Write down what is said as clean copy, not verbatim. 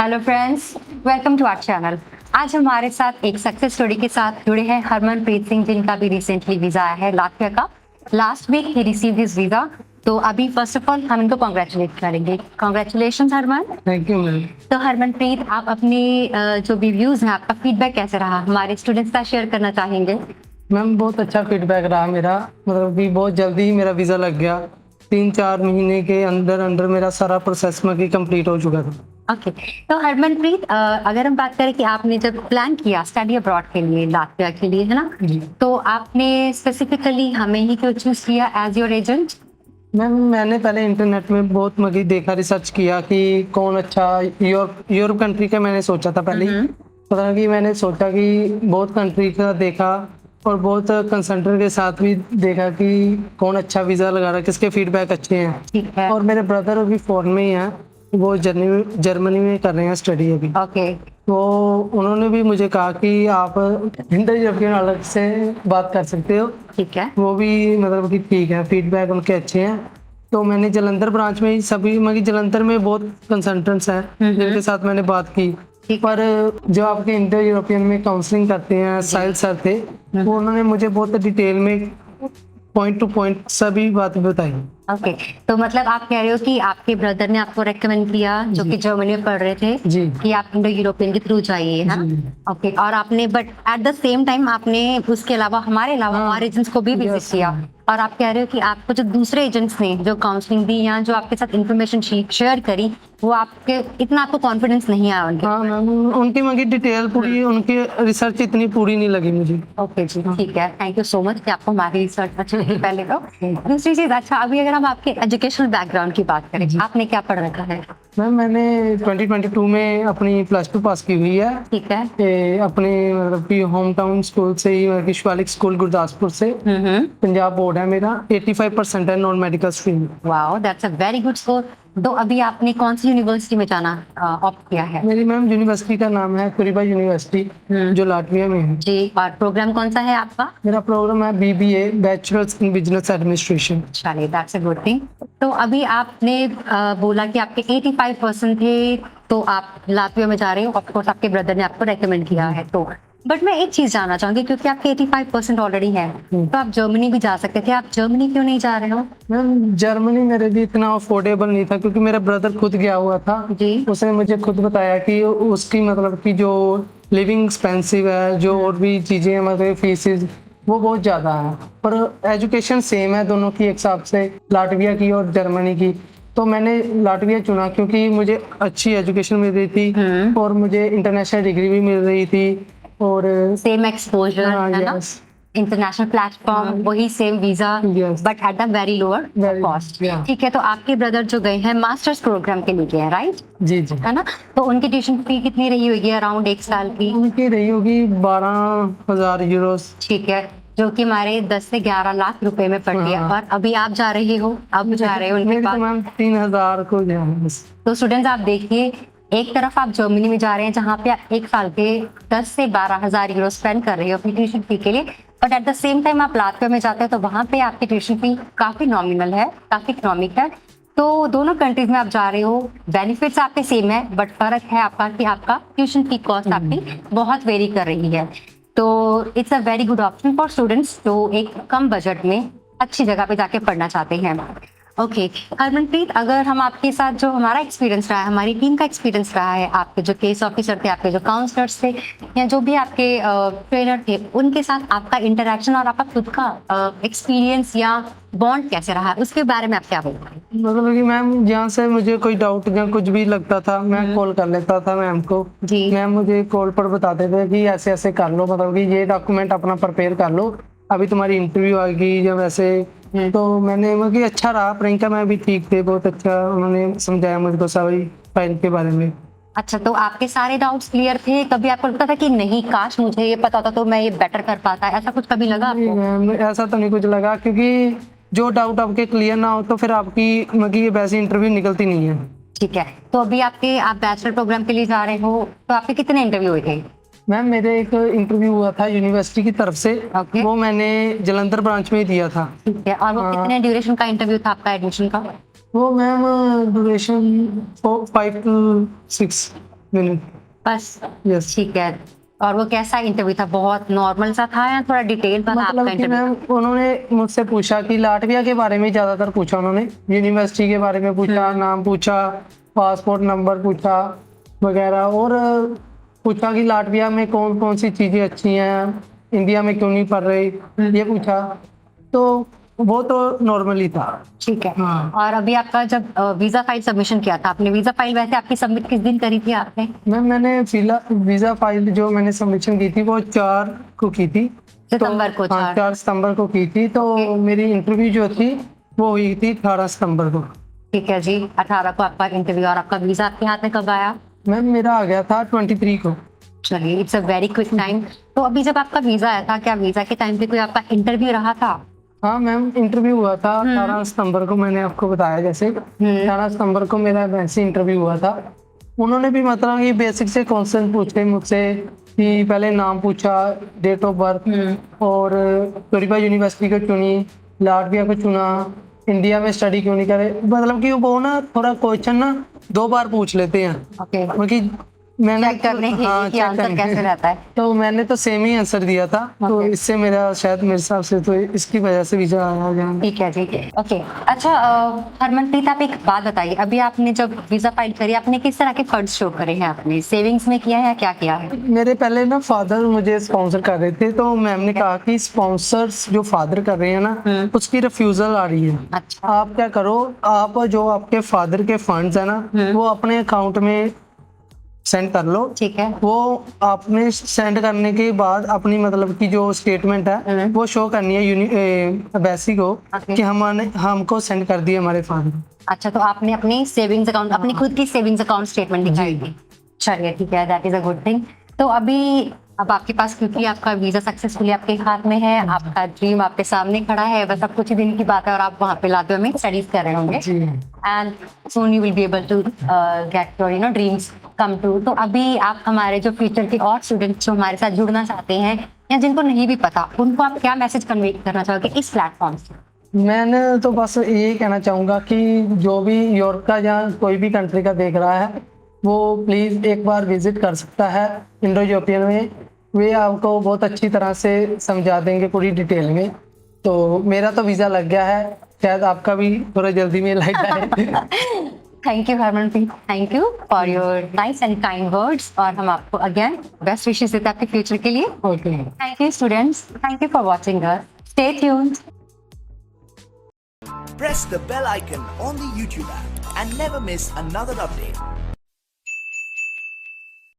Hello friends, welcome to our channel. आज हमारे साथ एक सक्सेस स्टोरी के साथ जुड़े हैं हरमनप्रीत सिंह, जिनका भी रिसेंटली वीजा आया है लातविया का। लास्ट वीक ही रिसीव हिज वीजा। तो अभी फर्स्ट ऑफ ऑल हम इनको कॉन्ग्रेचुलेट करेंगे। Congratulation Harman. Thank you ma'am. तो हरमनप्रीत, आप अपनी जो भी व्यूज हैं, आपका फीडबैक कैसे रहा, हमारे स्टूडेंट्स का शेयर करना चाहेंगे? मैम बहुत अच्छा फीडबैक रहा मेरा, मतलब कि बहुत जल्दी ही मेरा वीज़ा लग गया। 3-4 महीने के अंदर अंदर मेरा सारा प्रोसेस में कंप्लीट हो चुका था। ओके। तो हरमनप्रीत, अगर हम बात करें कि आपने जब प्लान किया स्टडी अब्रॉड के लिए, लातविया के लिए, है ना, जी तो आपने स्पेसिफिकली हमें ही क्यों चूज किया एज योर एजेंट? मैम, मैंने पहले इंटरनेट में बहुत मगी देखा, रिसर्च किया कि कौन अच्छा यूरोप कंट्री का मैंने सोचा था पहले ही। पता कि मैंने सोचा कि बहुत कंट्री का देखा और बहुत कंसल्टेंट के साथ भी देखा कि कौन अच्छा वीज़ा लगा रहा है, किसके फीडबैक अच्छे हैं। ठीक है। और मेरे ब्रदर अभी फॉरेन में ही हैं, वो जर्मनी में कर रहे हैं स्टडी अभी। ओके। तो उन्होंने भी मुझे कहा कि आप इंटर यूरोपियन अलग से बात कर सकते हो। ठीक है। वो भी मतलब कि ठीक है, फीडबैक उनके अच्छे हैं। तो मैंने जलंधर ब्रांच में ही सभी, मगर जलंधर में बहुत कंसल्टेंट्स हैं जिनके साथ मैंने बात की। ठीक। पर जो आपके इंटर यूरोपियन में काउंसलिंग करते हैं, साहिल सर थे, वो उन्होंने मुझे बहुत डिटेल में पॉइंट टू पॉइंट सभी बातें बताई। ओके। तो मतलब आप कह रहे हो कि आपके ब्रदर ने आपको रेकमेंड किया, जो कि जर्मनी में पढ़ रहे थे, जी कि आप इंडो यूरोपियन के थ्रू जाइए, है जी। ना? ओके। और आपने but at the same time आपने उसके अलावा हमारे अलावा हाँ, हमारे एजेंट्स को भी विजिट yes, किया। और आप कह रहे हो कि आपको जो दूसरे एजेंट्स ने जो काउंसलिंग दी या जो आपके साथ इंफॉर्मेशन शेयर करी, वो आपके इतना आपको कॉन्फिडेंस नहीं आया उनके। हाँ मैम, उनकी मगी डिटेल पूरी, उनकी रिसर्च इतनी पूरी नहीं लगी मुझे। ओके जी, ठीक है। थैंक यू सो मच कि आपको हमारी रिसर्च अच्छी लगी पहले तो। दूसरी चीज, अच्छा अभी अगर हम आपके एजुकेशनल बैकग्राउंड की बात करें, आपने क्या पढ़ रखा है? मैम मैंने 2022 में अपनी +2 पास की हुई है। ठीक है। अपने मतलब कि होम टाउन स्कूल से ही, मतलब कि शिवालिक स्कूल गुरदासपुर से। पंजाब बोर्ड है मेरा। 85% है non medical stream. Wow, that's a very good score. तो अभी आपने कौन सी यूनिवर्सिटी में जाना ऑप्ट किया है? मेरी मैम यूनिवर्सिटी का नाम है कुरिबा यूनिवर्सिटी, जो लाटविया में है। जी। और प्रोग्राम कौन सा है आपका? मेरा प्रोग्राम है BBA, bachelors in business administration. चलिए, दैट्स अ गुड थिंग। तो अभी आपने बोला कि आपके 85% थे, तो आप लातविया में जा रहे हो। ऑफ कोर्स आपके ब्रदर ने आपको रेकमेंड किया है, तो बट मैं एक चीज जानना चाहूंगी, क्योंकि आपके 85% ऑलरेडी है, तो आप जर्मनी भी जा सकते थे, आप जर्मनी क्यों नहीं जा रहे हो? मैम जर्मनी मेरे लिए इतना अफोर्डेबल नहीं था, क्योंकि मेरा ब्रदर खुद गया हुआ था जी। उसने मुझे खुद बताया कि उसकी मतलब कि जो लिविंग एक्सपेंसिव है, जो और भी चीज़ें हैं, मतलब फीसेस वो बहुत ज़्यादा है। पर एजुकेशन सेम है दोनों की एक हिसाब से, लाटविया की और जर्मनी की। तो मैंने लाटविया चुना क्योंकि मुझे अच्छी एजुकेशन मिल रही थी और मुझे इंटरनेशनल डिग्री भी मिल रही थी। और सेम एक्सपोजर, हाँ, है ना, yes, इंटरनेशनल प्लेटफॉर्म, वही same visa, yes, but at the very lower cost. yeah, ठीक है। तो आपके ब्रदर जो गए हैं मास्टर्स प्रोग्राम के लिए गए हैं, राइट? जी जी। है ना? तो उनकी ट्यूशन फी कितनी रही होगी अराउंड 1 साल की? उनकी रही होगी 12,000 यूरोस। ठीक है, जो कि हमारे 10 से 11 लाख रुपए में पड़ती है। हाँ। और अभी आप जा रहे हो, अब जा रहे हो उनके मेरी तो पास। मैम 3,000 को जो है बस। तो स्टूडेंट्स, आप देखिए, एक तरफ आप जर्मनी में जा रहे हैं, जहाँ पे आप 1 साल के 10 से 12,000 यूरो स्पेंड कर रहे हो अपनी ट्यूशन फी के लिए, but at the same time आप लातविया में जाते हैं, तो वहाँ पे आपकी ट्यूशन फी काफी नॉमिनल है, काफी इकोनॉमिक है। तो दोनों कंट्रीज में आप जा रहे हो, बेनिफिट्स आपके सेम है, बट फर्क है आपका कि आपका ट्यूशन फी कॉस्ट आपकी बहुत वेरी कर रही है। तो it's a very good option for students जो एक कम बजट में अच्छी जगह पे जाके पढ़ना चाहते हैं। ओके। हरमनप्रीत, अगर हम आपके साथ जो हमारा एक्सपीरियंस रहा है, हमारी टीम का एक्सपीरियंस रहा है, आपके जो केस ऑफिसर थे, आपके जो काउंसलर्स थे, या जो भी आपके ट्रेनर थे, उनके साथ आपका इंटरेक्शन और आपका खुद का एक्सपीरियंस या बॉन्ड कैसे रहा है, उसके बारे में आप क्या बोलेंगे? मतलब कि मैम जहाँ से मुझे कोई डाउट या कुछ भी लगता था, मैं कॉल कर लेता था मैम को। जी। मैम मुझे कॉल पर बताते थे कि ऐसे ऐसे कर लो, मतलब कि ये डॉक्यूमेंट अपना प्रिपेयर कर लो, अभी तुम्हारी इंटरव्यू आएगी जब ऐसे। तो मैंने मतलब कि अच्छा रहा, प्रियंका मैम भी ठीक थे, बहुत अच्छा उन्होंने समझाया मुझको सारी फाइल के बारे में। अच्छा, तो आपके सारे डाउट्स क्लियर थे? कभी आपको लगता था कि नहीं, काश मुझे ये पता होता तो मैं ये बेटर कर पाता, ऐसा कुछ कभी लगा नहीं आपको? मैम, ऐसा तो नहीं कुछ लगा, क्योंकि जो डाउट आपके क्लियर ना हो तो फिर आपकी मतलब कि ये वैसी इंटरव्यू निकलती नहीं है। ठीक है। तो अभी आप बैचलर प्रोग्राम के लिए जा रहे हो, तो आपके कितने इंटरव्यू हुए थे? मैम मेरे एक इंटरव्यू हुआ था यूनिवर्सिटी की तरफ से। Okay. वो मैंने जलंधर ब्रांच में ही दिया था। ठीक है। और वो कितने ड्यूरेशन का इंटरव्यू था आपका एडमिशन का? वो मैम ड्यूरेशन 5 to 6 मिनट। बस? यस। ठीक है। और वो कैसा इंटरव्यू था, बहुत नॉर्मल सा था या थोड़ा डिटेल था आपका मतलब कि इंटरव्यू? मैम उन्होंने मुझसे पूछा कि लाटविया के बारे में ज़्यादातर पूछा, उन्होंने यूनिवर्सिटी के बारे में पूछा, नाम पूछा, पासपोर्ट नंबर पूछा वगैरह, और पूछा कि लाटविया में कौन कौन सी चीज़ें अच्छी हैं, इंडिया में क्यों नहीं पढ़ रही, ये पूछा। तो वो तो नॉर्मल ही था। ठीक है। हाँ। और अभी आपका जब वीजा फाइल सबमिशन किया था आपने, वीजा फाइल वैसे आपकी सबमिट किस दिन करी थी आपने? मैम मैंने वीज़ा फाइल जो मैंने सबमिशन की थी वो 4 को की थी। सितंबर को, हाँ, 4। 4 सितंबर को की थी। तो ओके। मेरी इंटरव्यू जो थी वो हुई थी 18 सितंबर को। ठीक है जी, 18 को आपका इंटरव्यू, और आपका वीजा आपके हाथ में कब आया? मैम मेरा आ गया था 23 को। चलिए, it's a very quick time. तो अभी जब आपका वीजा आया था, क्या वीजा के टाइम पे कोई आपका इंटरव्यू रहा था? हाँ मैम, इंटरव्यू हुआ था 18 सितंबर को, मैंने आपको बताया जैसे 18 सितंबर को मेरा वैसे इंटरव्यू हुआ था। उन्होंने भी मतलब ये बेसिक से क्वेश्चन पूछे मुझसे कि पहले नाम पूछा, डेट ऑफ बर्थ, और तोरिबा यूनिवर्सिटी को चुनी, लाटविया को चुना, इंडिया में स्टडी क्यों नहीं करे। मतलब कि वो ना थोड़ा क्वेश्चन ना 2 बार पूछ लेते हैं, ओके। क्योंकि मैंने चेक करने के लिए कि चेक आंसर करने कैसे के लिए। रहता है। तो मैंने तो सेम ही आंसर दिया था, तो Okay. इससे मेरा शायद मेरे हिसाब से तो इसकी वजह से वीजा आया गया। ठीक है जी। ओके। अच्छा, हरमनप्रीत आप एक बात बताइए, अभी आपने जब वीजा फाइल करी आपने किस तरह के फंड्स शो करे हैं? आपने सेविंग्स में किया है या क्या किया है? मेरे पहले ना फादर मुझे स्पॉन्सर कर रहे थे, तो मैम ने कहा कि स्पॉन्सर्स जो फादर कर रहे हैं ना उसकी रिफ्यूजल आ रही है। अच्छा। आप क्या करो, आप जो आपके फादर के फंड्स है ना वो अपने अकाउंट में सेंड कर लो। ठीक है। वो आपने सेंड करने के बाद अपनी मतलब की जो स्टेटमेंट है वो शो करनी है एम्बेसी को Okay. कि हमको सेंड कर दिए हमारे फादर। अच्छा, तो आपने अपनी सेविंग्स अकाउंट, अपनी खुद की सेविंग्स अकाउंट स्टेटमेंट दिखाई थी? चलिए ठीक है, that is a good thing. तो अभी अब आपके पास, क्योंकि आपका वीजा सक्सेसफुली आपके हाथ में है, आपका ड्रीम आपके सामने खड़ा है, बस अब कुछ ही दिन की बात है और आप वहाँ पे लातविया में स्टडीज कर रहे होंगे, जी। And soon you will be able to get your dreams come true। तो अभी आप हमारे जो फ्यूचर के और स्टूडेंट्स जो हमारे साथ जुड़ना चाहते हैं या जिनको नहीं भी पता, उनको आप क्या मैसेज कन्वे करना चाहोगे इस प्लेटफॉर्म से? मैंने तो बस यही कहना चाहूँगा कि जो भी यूरोप का या कोई भी कंट्री का देख रहा है वो प्लीज़ एक बार विजिट कर सकता है इंडो यूरोपियन में। वे आपको बहुत अच्छी तरह से समझा देंगे पूरी डिटेल में। तो मेरा तो वीज़ा लग गया है, शायद आपका भी थोड़ा जल्दी में लग जाए। Thank you Harmanpreet, thank you for your nice and kind words, और हम आपको अगेन बेस्ट विशेस देते हैं आपके फ्यूचर के लिए। Okay. Thank you students, thank you for watching us, stay tuned. Press the bell icon on the YouTube app and never miss another update.